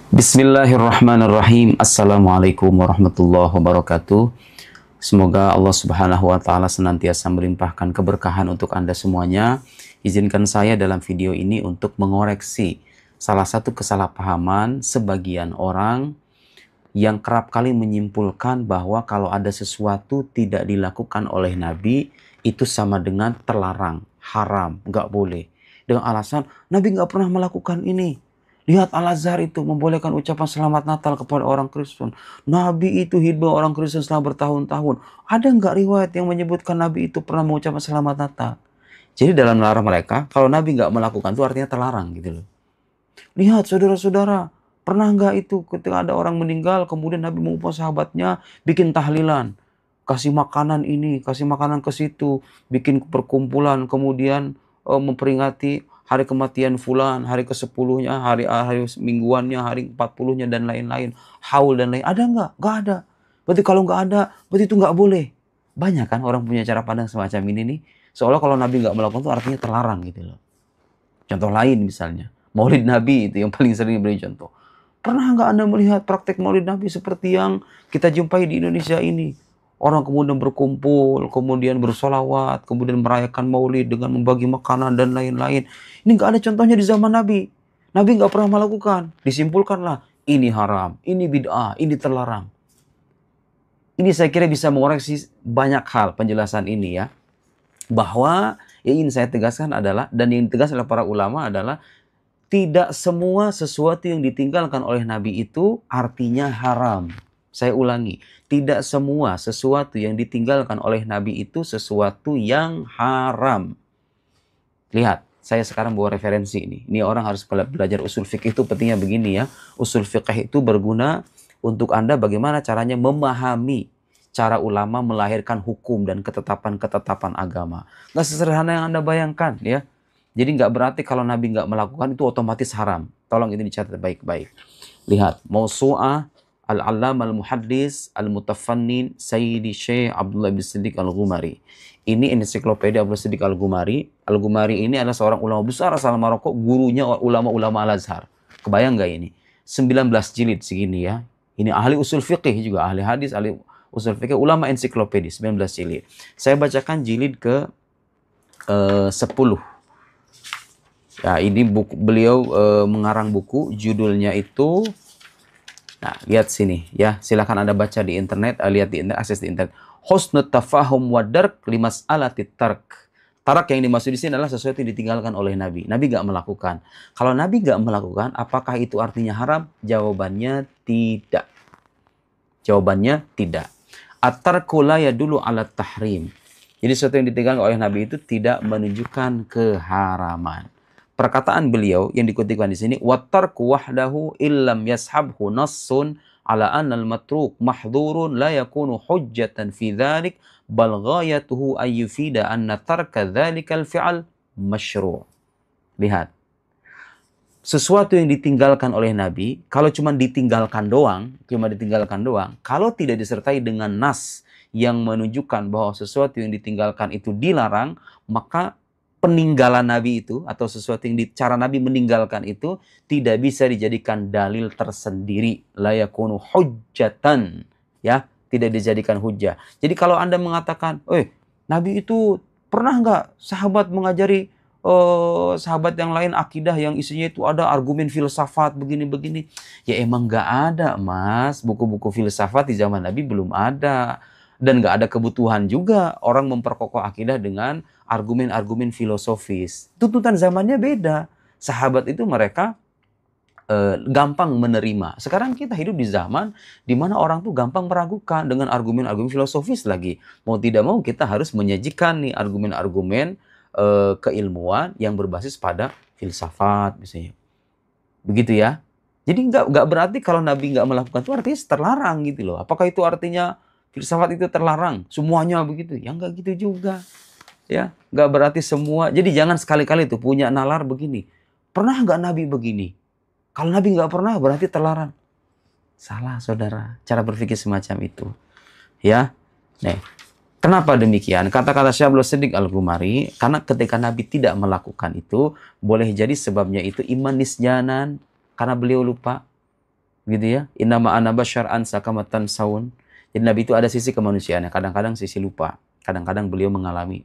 Bismillahirrahmanirrahim. Assalamualaikum warahmatullahi wabarakatuh. Semoga Allah Subhanahu wa Ta'ala senantiasa melimpahkan keberkahan untuk Anda semuanya. Izinkan saya dalam video ini untuk mengoreksi salah satu kesalahpahaman sebagian orang yang kerap kali menyimpulkan bahwa kalau ada sesuatu tidak dilakukan oleh Nabi, itu sama dengan terlarang, haram, nggak boleh. Dengan alasan, Nabi nggak pernah melakukan ini. Lihat Al-Azhar itu membolehkan ucapan selamat Natal kepada orang Kristen. Nabi itu hidup orang Kristen selama bertahun-tahun. Ada nggak riwayat yang menyebutkan Nabi itu pernah mengucapkan selamat Natal? Jadi dalam melarang mereka, kalau Nabi nggak melakukan itu artinya terlarang gitu loh. Lihat saudara-saudara, pernah nggak itu ketika ada orang meninggal, kemudian Nabi mengumpul sahabatnya, bikin tahlilan. Kasih makanan ini, kasih makanan ke situ, bikin perkumpulan, kemudian memperingati hari kematian fulan, hari ke-10-nya, hari mingguannya, hari 40-nya, dan lain-lain. Haul dan lain. Ada nggak? Nggak ada. Berarti kalau nggak ada, berarti itu nggak boleh. Banyak kan orang punya cara pandang semacam ini nih. Seolah kalau Nabi nggak melakukan itu artinya terlarang gitu loh. Contoh lain misalnya. Maulid Nabi itu yang paling sering diberi contoh. Pernah nggak Anda melihat praktek Maulid Nabi seperti yang kita jumpai di Indonesia ini? Orang kemudian berkumpul, kemudian bersolawat, kemudian merayakan maulid dengan membagi makanan dan lain-lain. Ini nggak ada contohnya di zaman Nabi. Nabi nggak pernah melakukan. Disimpulkanlah, ini haram, ini bid'ah, ini terlarang. Ini saya kira bisa mengoreksi banyak hal penjelasan ini ya. Bahwa yang ingin saya tegaskan adalah, dan yang ditegaskan oleh para ulama adalah, tidak semua sesuatu yang ditinggalkan oleh Nabi itu artinya haram. Saya ulangi, tidak semua sesuatu yang ditinggalkan oleh Nabi itu sesuatu yang haram. Lihat, saya sekarang bawa referensi ini. Ini orang harus belajar usul fikih itu pentingnya begini ya. Usul fikih itu berguna untuk Anda bagaimana caranya memahami cara ulama melahirkan hukum dan ketetapan-ketetapan agama. Nggak sesederhana yang Anda bayangkan ya. Jadi nggak berarti kalau Nabi nggak melakukan itu otomatis haram. Tolong ini dicatat baik-baik. Lihat, Mausu'ah Al-Allam Al-Muhaddis Al-Mutafannin Sayyidi Syekh Abdullah bin Siddiq Al-Ghumari. Ini ensiklopedia Abdullah Siddiq Al-Ghumari. Al-Ghumari ini adalah seorang ulama besar asal Maroko, gurunya ulama-ulama Al-Azhar. Kebayang nggak ini? 19 jilid segini ya. Ini ahli usul fikih juga, ahli hadis, ahli usul fikih, ulama ensiklopedia, 19 jilid. Saya bacakan jilid ke 10. Ya, ini buku, beliau mengarang buku, judulnya itu, nah lihat sini ya, silakan Anda baca di internet, lihat di internet, akses di internet. Husnut tafahum wa dark limas'alatit tark. Tarak yang dimaksud di sini adalah sesuatu yang ditinggalkan oleh Nabi. Nabi nggak melakukan. Kalau Nabi nggak melakukan, apakah itu artinya haram? Jawabannya tidak. Jawabannya tidak. At-tarku la yadullu ala tahrim. Jadi sesuatu yang ditinggalkan oleh Nabi itu tidak menunjukkan keharaman. Perkataan beliau yang dikutipkan di sini, wattarku wahdahu illam yashabhu nassun ala anna al-matruk mahdhurun la yakunu hujjatan fi dzalik bal ghayatuhu ay yufida anna tarka dzalikal fi'al masyru'. Lihat. Sesuatu yang ditinggalkan oleh Nabi, kalau cuma ditinggalkan doang, kalau tidak disertai dengan nas yang menunjukkan bahwa sesuatu yang ditinggalkan itu dilarang, maka peninggalan Nabi itu atau sesuatu yang cara Nabi meninggalkan itu tidak bisa dijadikan dalil tersendiri, la yakunu hujjatan, ya, tidak dijadikan hujjah. Jadi kalau Anda mengatakan, Nabi itu pernah nggak sahabat mengajari sahabat yang lain akidah yang isinya itu ada argumen filsafat begini-begini? Ya emang nggak ada, Mas. Buku-buku filsafat di zaman Nabi belum ada. Dan nggak ada kebutuhan juga orang memperkokoh akidah dengan argumen-argumen filosofis. Tuntutan zamannya beda. Sahabat itu mereka gampang menerima. Sekarang kita hidup di zaman di mana orang tuh gampang meragukan dengan argumen-argumen filosofis lagi. Mau tidak mau kita harus menyajikan nih argumen-argumen keilmuan yang berbasis pada filsafat misalnya. Begitu ya. Jadi nggak berarti kalau Nabi nggak melakukan itu artinya terlarang gitu loh. Apakah itu artinya filsafat itu terlarang? Semuanya begitu? Ya nggak gitu juga. Ya, nggak berarti semua. Jadi jangan sekali-kali tuh punya nalar begini. Pernah nggak Nabi begini? Kalau Nabi nggak pernah berarti terlarang. Salah saudara. Cara berpikir semacam itu. Ya. Nih. Kenapa demikian? Kata-kata Syekh Abdullah Siddiq Al-Ghumari, karena ketika Nabi tidak melakukan itu, boleh jadi sebabnya itu iman nisjanan, karena beliau lupa. gitu ya. Innama ana basyar ansa kama tansawun. Jadi Nabi itu ada sisi kemanusiaannya, kadang-kadang sisi lupa. Kadang-kadang beliau mengalami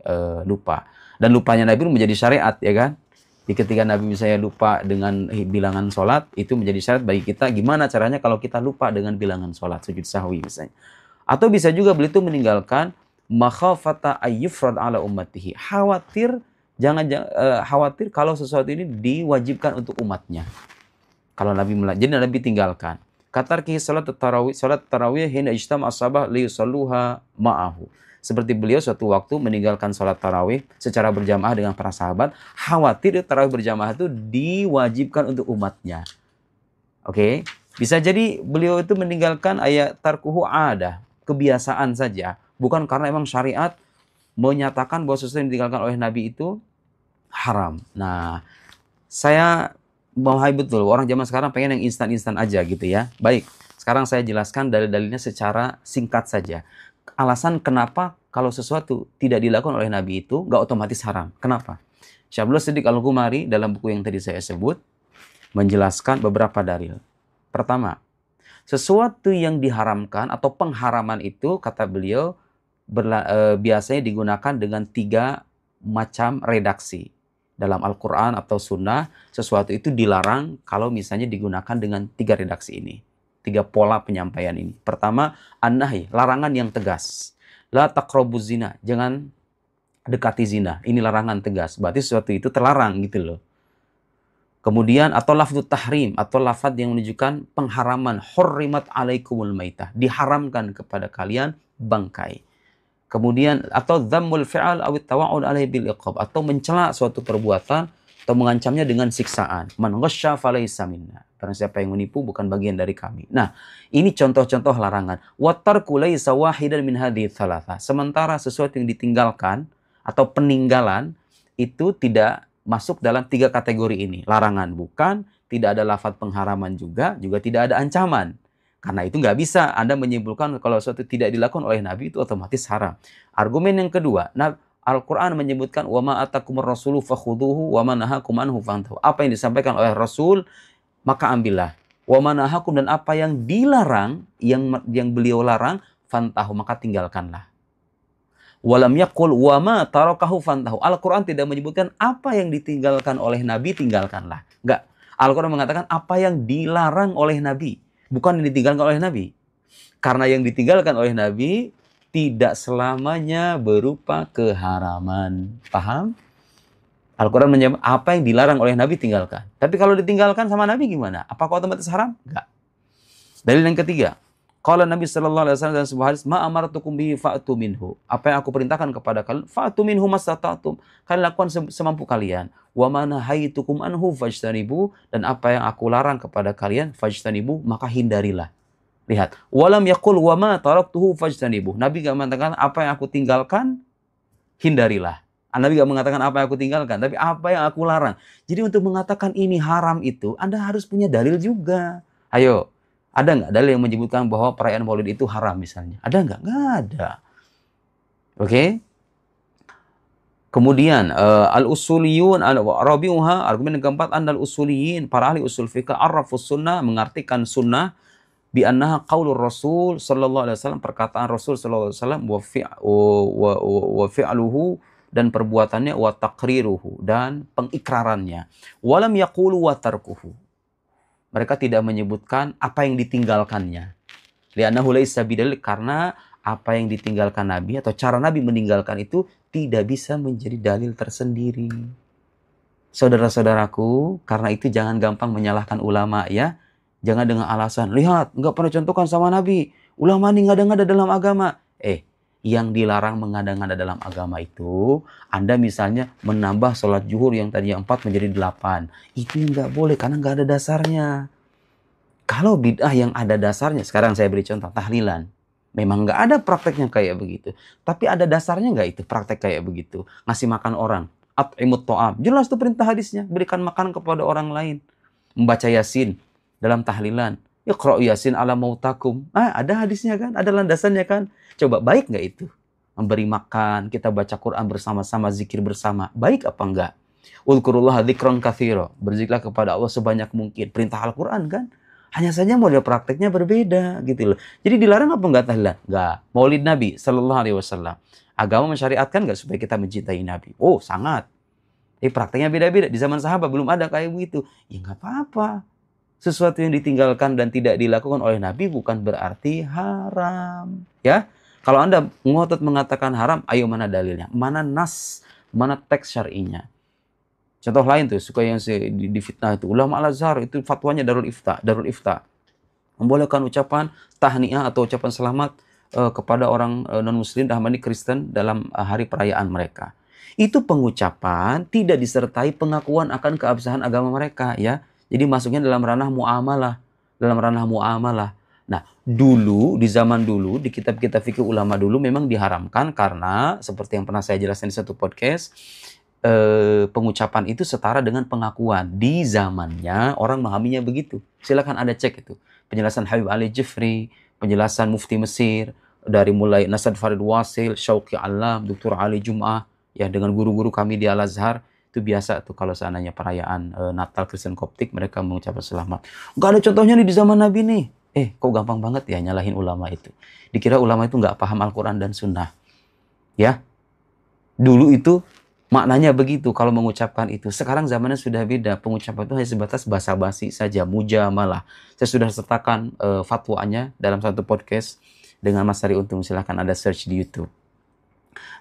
lupa. Dan lupanya Nabi itu menjadi syariat, ya kan? Jadi ketika Nabi misalnya lupa dengan bilangan sholat, itu menjadi syariat bagi kita. Gimana caranya kalau kita lupa dengan bilangan sholat, sujud sahwi misalnya. Atau bisa juga beliau itu meninggalkan makhafata ayyufrad ala ummatihi. Khawatir kalau sesuatu ini diwajibkan untuk umatnya. Kalau Nabi jadi Nabi tinggalkan. Katarki salat tarawih hina ijtam as-sabah liyusalluha ma'ahu. Seperti beliau suatu waktu meninggalkan salat tarawih secara berjamaah dengan para sahabat, khawatir tarawih berjamaah itu diwajibkan untuk umatnya. Oke, bisa jadi beliau itu meninggalkan ayat tarkuhu ada, kebiasaan saja, bukan karena emang syariat menyatakan bahwa sesuatu yang ditinggalkan oleh Nabi itu haram. Nah, saya memahami betul orang zaman sekarang pengen yang instan-instan aja gitu ya. Baik, sekarang saya jelaskan dalil-dalilnya secara singkat saja. Alasan kenapa kalau sesuatu tidak dilakukan oleh Nabi itu nggak otomatis haram. Kenapa? Syekh Abdullah Siddiq Al-Ghumari dalam buku yang tadi saya sebut menjelaskan beberapa dalil. Pertama, sesuatu yang diharamkan atau pengharaman itu kata beliau biasanya digunakan dengan 3 macam redaksi. Dalam Al-Quran atau Sunnah, sesuatu itu dilarang kalau misalnya digunakan dengan 3 redaksi ini. 3 pola penyampaian ini. Pertama, an-nahi, larangan yang tegas. La taqrabuz zina, jangan dekati zina. Ini larangan tegas. Berarti sesuatu itu terlarang gitu loh. Kemudian, atau lafdut tahrim, atau lafad yang menunjukkan pengharaman. Hurrimat alaikumul maitah. Diharamkan kepada kalian bangkai. Kemudian, atau dhammul fi'al awit tawa'ud alaihi bil iqab, atau mencela suatu perbuatan atau mengancamnya dengan siksaan. Man ghasya falaysa minna. Barang siapa yang menipu bukan bagian dari kami. Nah, ini contoh-contoh larangan. Wa tarku laysa wahidan min hadhihi thalatha. Sementara sesuatu yang ditinggalkan atau peninggalan itu tidak masuk dalam 3 kategori ini. Larangan bukan, tidak ada lafaz pengharaman juga tidak ada ancaman. Karena itu nggak bisa Anda menyimpulkan kalau sesuatu tidak dilakukan oleh Nabi itu otomatis haram. Argumen yang kedua, Al-Quran menyebutkan وَمَا أَتَكُمُ الرَّسُولُ فَخُذُوهُ وَمَا نَهَاكُمْ عَنْهُ فَانْتَهُوا. Apa yang disampaikan oleh Rasul, maka ambillah. وَمَا نَهَاكُمْ, dan apa yang dilarang, yang beliau larang, fantahu, maka tinggalkanlah. Walam yaqul وَمَا تَرَكَهُ فَانْتَهُوا. Al-Quran tidak menyebutkan apa yang ditinggalkan oleh Nabi, tinggalkanlah. Enggak. Al-Quran mengatakan apa yang dilarang oleh Nabi, bukan yang ditinggalkan oleh Nabi. Karena yang ditinggalkan oleh Nabi tidak selamanya berupa keharaman. Paham? Al-Quran menyebut apa yang dilarang oleh Nabi tinggalkan. Tapi kalau ditinggalkan sama Nabi gimana? Apakah otomatis haram? Enggak. Dalil yang ketiga. Qala Nabi sallallahu alaihi wasallam dalam sebuah hadis, "Ma amartukum bihi fa'tu minhu." Apa yang aku perintahkan kepada kalian, fa'tu minhu mastata'tum. Kalian lakukan semampu kalian. Wa ma nahaitukum anhu fajtanibu, dan apa yang aku larang kepada kalian fajtanibu, maka hindarilah. Lihat, walam yaqul wa ma taraktuhu fajtanibu. Nabi enggak mengatakan apa yang aku tinggalkan hindarilah. Nabi enggak mengatakan apa yang aku tinggalkan, tapi apa yang aku larang. Jadi untuk mengatakan ini haram itu Anda harus punya dalil juga. Ayo, ada nggak dalil yang menyebutkan bahwa perayaan Maulid itu haram misalnya? Ada nggak? Nggak ada. Oke? Kemudian al-usuliyun rabi'uha, argumen yang keempat, al-usuliyin, para ahli usul fikih, arrafus sunnah, mengartikan sunnah bi annaha qaulur Rasul sallallahu alaihi wasallam, perkataan Rasul sallallahu alaihi wasallam, wa fi'luhu, dan perbuatannya, wa taqriruhu, dan pengikrarannya. Walam yaqulu wa tarkuhu. Mereka tidak menyebutkan apa yang ditinggalkannya. Li'annahu laysa bidalil, karena apa yang ditinggalkan Nabi atau cara Nabi meninggalkan itu tidak bisa menjadi dalil tersendiri. Saudara-saudaraku, karena itu jangan gampang menyalahkan ulama ya. Jangan dengan alasan, lihat, nggak pernah contohkan sama Nabi. Ulama ini ngada-ngada dalam agama. Yang dilarang mengada-ngada dalam agama itu, Anda misalnya menambah sholat zuhur yang tadinya 4 menjadi 8. Itu nggak boleh karena nggak ada dasarnya. Kalau bid'ah yang ada dasarnya, sekarang saya beri contoh, tahlilan. Memang nggak ada prakteknya kayak begitu. Tapi ada dasarnya nggak itu praktek kayak begitu? Ngasih makan orang. At'imut to'am. Jelas itu perintah hadisnya. Berikan makan kepada orang lain. Membaca Yasin dalam tahlilan. Iqra' Yasin ala mautakum. Ada hadisnya kan? Ada landasannya kan? Coba, baik nggak itu? Memberi makan, kita baca Quran bersama-sama, zikir bersama. Baik apa enggak? Udhkurullaha dzikran katsira. Berzikirlah kepada Allah sebanyak mungkin. Perintah Al-Quran kan? Hanya saja model prakteknya berbeda gitu loh. Jadi dilarang apa enggak tahlilan? Enggak. Maulid Nabi Sallallahu Alaihi Wasallam. Agama mensyariatkan nggak supaya kita mencintai Nabi? Oh, sangat. Prakteknya beda-beda. Di zaman sahabat belum ada kayak begitu. Ya nggak apa-apa. Sesuatu yang ditinggalkan dan tidak dilakukan oleh Nabi bukan berarti haram. Ya, kalau Anda ngotot mengatakan haram, ayo mana dalilnya? Mana nas? Mana teks syar'inya? Contoh lain tuh, suka yang difitnah itu. Ulama Al-Azhar itu fatwanya Darul Ifta. Membolehkan ucapan tahniah atau ucapan selamat kepada orang non-muslim, dalam ini Kristen, dalam hari perayaan mereka. Itu pengucapan tidak disertai pengakuan akan keabsahan agama mereka, ya. Jadi masuknya dalam ranah muamalah. Nah, dulu, di zaman dulu, di kitab-kitab fikih ulama dulu memang diharamkan karena, seperti yang pernah saya jelaskan di satu podcast, pengucapan itu setara dengan pengakuan. Di zamannya orang memahaminya begitu. Silakan Anda cek itu. Penjelasan Habib Ali Jifri, penjelasan Mufti Mesir, dari mulai Nasad Farid Wasil, Syauqi Alam, Dr. Ali Jum'ah, ya dengan guru-guru kami di Al-Azhar, itu biasa tuh kalau seandainya perayaan Natal Kristen Koptik, mereka mengucapkan selamat. Nggak ada contohnya nih di zaman Nabi nih. Kok gampang banget ya nyalahin ulama itu. Dikira ulama itu nggak paham Al-Quran dan Sunnah. Ya, dulu itu maknanya begitu kalau mengucapkan itu. Sekarang zamannya sudah beda. Pengucapan itu hanya sebatas basa-basi saja, mujamalah. Saya sudah sertakan fatwanya dalam satu podcast dengan Mas Hari Untung. Silahkan Anda search di YouTube.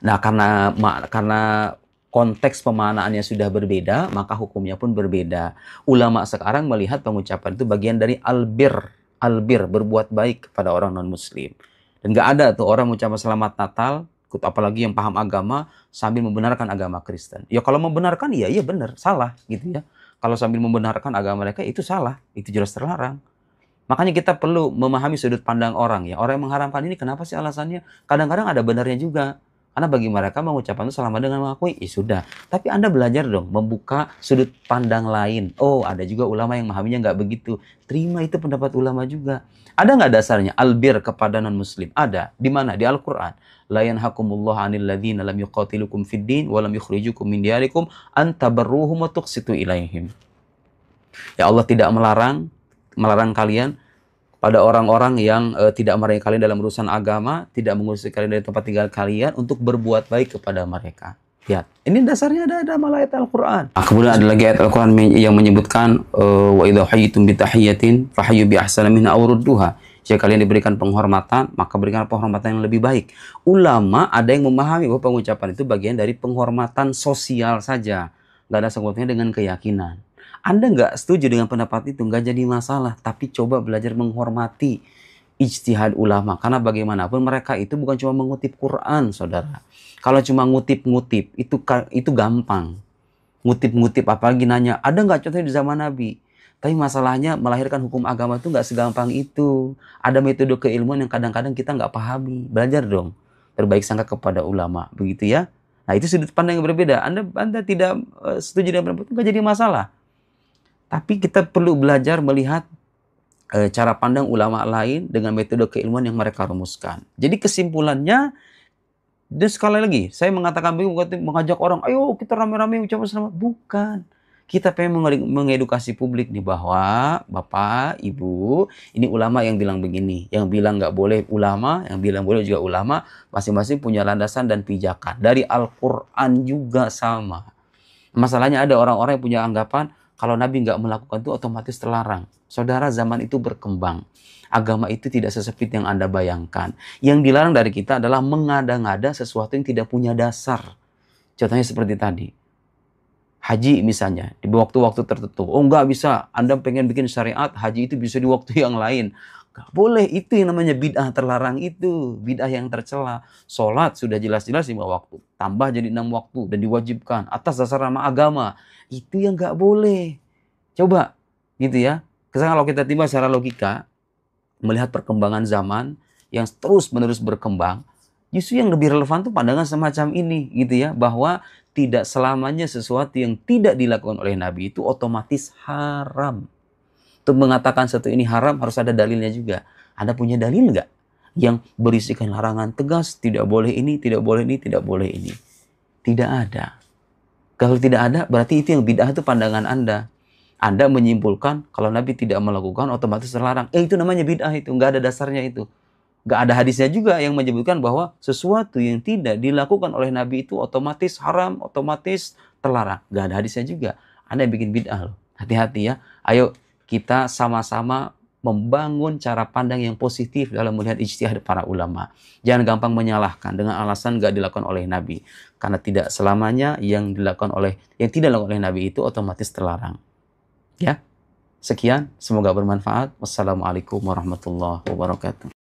Nah, karena konteks pemanaannya sudah berbeda, maka hukumnya pun berbeda. Ulama sekarang melihat pengucapan itu bagian dari albir, berbuat baik kepada orang non-muslim. Dan nggak ada tuh orang mengucapkan selamat Natal, apalagi yang paham agama, sambil membenarkan agama Kristen. Ya kalau membenarkan, iya benar, salah gitu ya. Kalau sambil membenarkan agama mereka, itu salah, itu jelas terlarang. Makanya kita perlu memahami sudut pandang orang ya. Orang yang mengharamkan ini kenapa sih alasannya? Kadang-kadang ada benarnya juga. Karena bagi mereka mengucapkan itu selama dengan mengakui, sudah. Tapi Anda belajar dong, membuka sudut pandang lain. Oh, ada juga ulama yang memahaminya nggak begitu. Terima itu pendapat ulama juga. Ada nggak dasarnya albir kepada non-muslim? Ada. Di mana? Di Al-Quran. La yanhakumullahu 'anil ladzina lam yuqatilukum fid din wa lam yukhrijukum min diyarikum an tabarruhum wa tuqsitu ilaihim. Ya Allah tidak melarang kalian pada orang-orang yang tidak melarang kalian dalam urusan agama, tidak mengusir kalian dari tempat tinggal kalian untuk berbuat baik kepada mereka. Lihat, ini dasarnya ada dalam ayat Al-Quran. Kemudian ada lagi ayat Al-Quran yang menyebutkan wa idza hayyitum bi tahiyyatin fahayyu bi ahsana minha aw rudduha. Jika kalian diberikan penghormatan, maka berikan penghormatan yang lebih baik. Ulama ada yang memahami bahwa pengucapan itu bagian dari penghormatan sosial saja. Nggak ada sangkutnya dengan keyakinan. Anda nggak setuju dengan pendapat itu, nggak jadi masalah. Tapi coba belajar menghormati ijtihad ulama. Karena bagaimanapun mereka itu bukan cuma mengutip Quran, saudara. Kalau cuma ngutip-ngutip, itu gampang. Ngutip-ngutip apalagi nanya, ada nggak contohnya di zaman Nabi? Tapi masalahnya melahirkan hukum agama itu nggak segampang itu. Ada metode keilmuan yang kadang-kadang kita nggak pahami. Belajar dong. Berbaik sangka kepada ulama. Begitu ya. Nah itu sudut pandang yang berbeda. Anda tidak setuju dengan pendapat itu nggak jadi masalah. Tapi kita perlu belajar melihat cara pandang ulama lain dengan metode keilmuan yang mereka rumuskan. Jadi kesimpulannya, dan sekali lagi, saya mengatakan begini, mengajak orang, ayo kita rame-rame ucapan selamat. Bukan. Kita pengen mengedukasi publik nih bahwa Bapak, Ibu, ini ulama yang bilang begini. Yang bilang nggak boleh ulama, yang bilang boleh juga ulama. Masing-masing punya landasan dan pijakan. Dari Al-Quran juga sama. Masalahnya ada orang-orang yang punya anggapan, kalau Nabi nggak melakukan itu otomatis terlarang. Saudara, zaman itu berkembang. Agama itu tidak sesempit yang Anda bayangkan. Yang dilarang dari kita adalah mengada-ngada sesuatu yang tidak punya dasar. Contohnya seperti tadi. Haji misalnya, di waktu-waktu tertentu. Oh nggak bisa, Anda pengen bikin syariat, haji itu bisa di waktu yang lain. Nggak boleh, itu yang namanya bid'ah terlarang itu. Bid'ah yang tercela. Sholat sudah jelas-jelas 5 waktu. Tambah jadi 6 waktu dan diwajibkan atas dasar nama agama. Itu yang nggak boleh. Coba, gitu ya. Karena kalau kita tiba secara logika, melihat perkembangan zaman yang terus-menerus berkembang, justru yang lebih relevan tuh pandangan semacam ini, gitu ya. Bahwa tidak selamanya sesuatu yang tidak dilakukan oleh Nabi itu otomatis haram. Untuk mengatakan satu ini haram harus ada dalilnya juga. Anda punya dalil nggak? Yang berisikan larangan tegas, tidak boleh ini, tidak boleh ini, tidak boleh ini. Tidak ada. Kalau tidak ada, berarti itu yang bid'ah itu pandangan Anda. Anda menyimpulkan kalau Nabi tidak melakukan otomatis terlarang. Itu namanya bid'ah itu. Nggak ada dasarnya itu. Nggak ada hadisnya juga yang menyebutkan bahwa sesuatu yang tidak dilakukan oleh Nabi itu otomatis haram, otomatis terlarang. Nggak ada hadisnya juga. Anda yang bikin bid'ah loh. Hati-hati ya. Ayo kita sama-sama membangun cara pandang yang positif dalam melihat ijtihad para ulama. Jangan gampang menyalahkan dengan alasan nggak dilakukan oleh Nabi. Karena tidak selamanya yang tidak dilakukan oleh Nabi itu otomatis terlarang. Ya, sekian. Semoga bermanfaat. Wassalamualaikum warahmatullahi wabarakatuh.